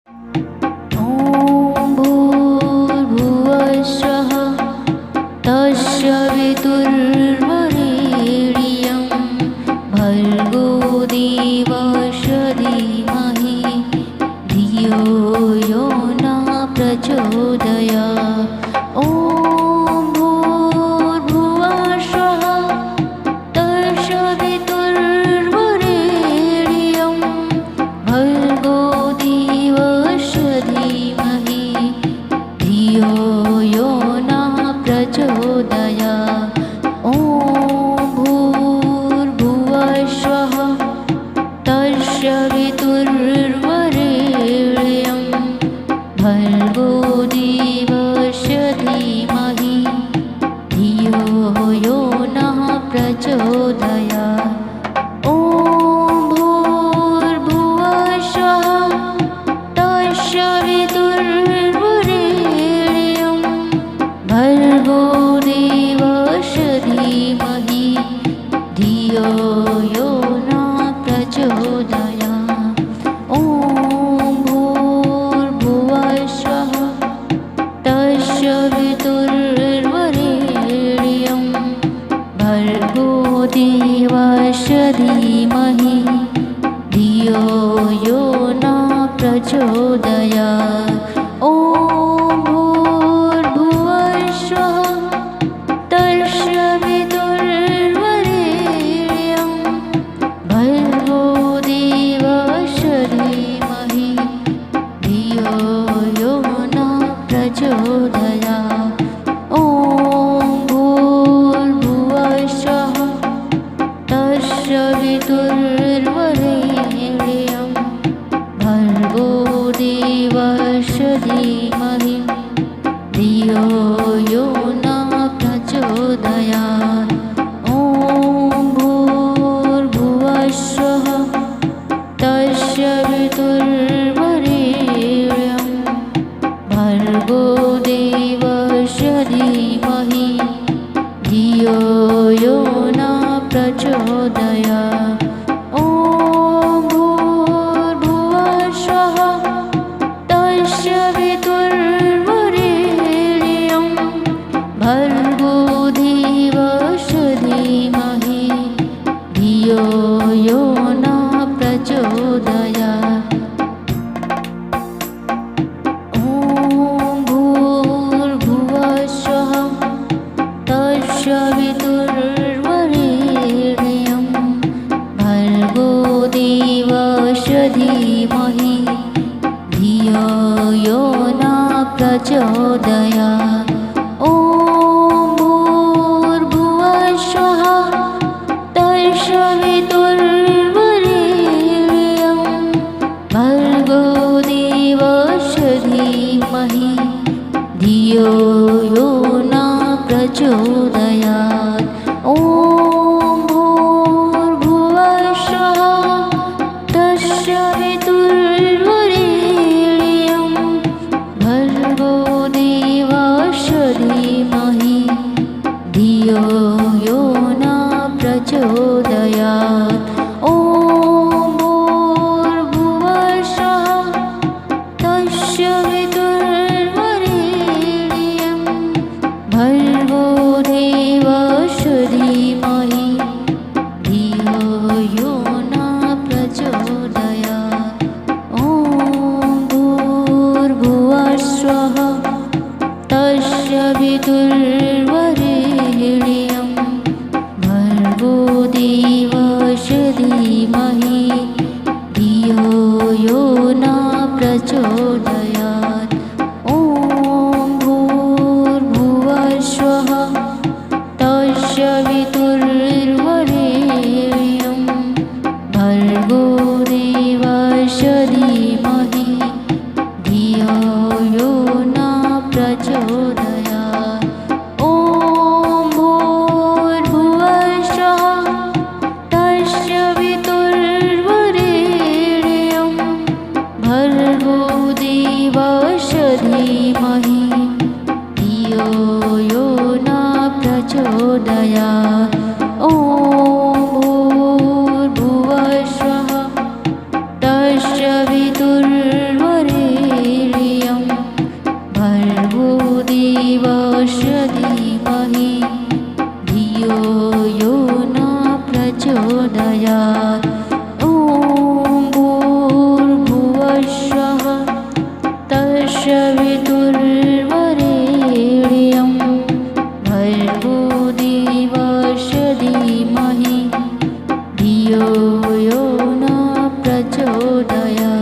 ॐ भूर्भुवस्सुः तस्य वितुर्वरेण्यं भर्गो देवस्य धीमहि धियो यो न प्रचोदयात्। ॐ भूर्भुवस्सुः तस्य वितुर्वरेण्यं भर्गो देवस्य धीमहि धियो यो न प्रचोदयात्। ॐ भूर्भुवस्सुः तस्य वितुर्वरेण्यं भर्गो देवस्य धीमहि धियो यो नः प्रचोदयात्। ॐ भूर्भुवस्सुः तस्य वितुर्वरेण्यं भर्गो देवस्य धीमहि धियो यो न प्रचोदयात्। ॐ भूर्भुवस्सुः तस्य वितुर्वरेण्यं भर्गो देवस्य धीमहि धियो यो न प्रचोदयात्। ॐ भूर्भुवस्सुः तस्य वितुर्वरेण्यं भर्गो देवस्य धीमहि धियो यो न प्रचोदयात्। ॐ भूर्भुवस्सुः तस्य वितुर्वरेण्यं भर्गो देवस्य धीमहि धियो यो न प्रचोदयात्। ॐ भूर्भुवस्सुः तस्य वितुर्वरेण्यं भर्गो देवस्य धीमहि धियो यो न प्रचोदयात्। ॐ भूर्भुवस्सुः तस्य वितुर्वरेण्यं भर्गो देवस्य धीमहि धियो यो न प्रचोदयात्। ॐ भूर्भुवस्सुः तस्य वितुर्वरेण्यं भर्गो देवस्य धीमहि धियो यो न प्रचोदयात्। ॐ भूर्भुवस्सुः तस्य वितुर्वरेण्यं भर्गो देवस्य धीमहि धियो यो न प्रचोदयात्। ॐ भूर्भुवस्सुः तस्य वितुर्वरेण्यं भर्गो देवस्य धीमहि धियो यो न प्रचोदयात्। ॐ भूर्भुवस्सुः तस्य वितुर्वरेण्यं भर्गो देवस्य धीमहि धियो यो न प्रचोदयात्। ॐ भूर्भुवस्सुः तस्य वितुर्वरेण्यं भर्गो देवस्य धीमहि धियो यो न प्रचोदयात्। ॐ भूर्भुवस्सुः तस्य वितुर्वरेण्यं भर्गो देवस्य धीमहि धियो यो न प्रचोदयात्। ॐ भूर्भुवस्सुः तस्य वितुर्वरेण्यं भर्गो देवस्य धीमहि धियो यो न प्रचोदयात्। ॐ भूर्भुवस्सुः तस्य वितुर्वरेण्यं यो न प्रचोदयात्।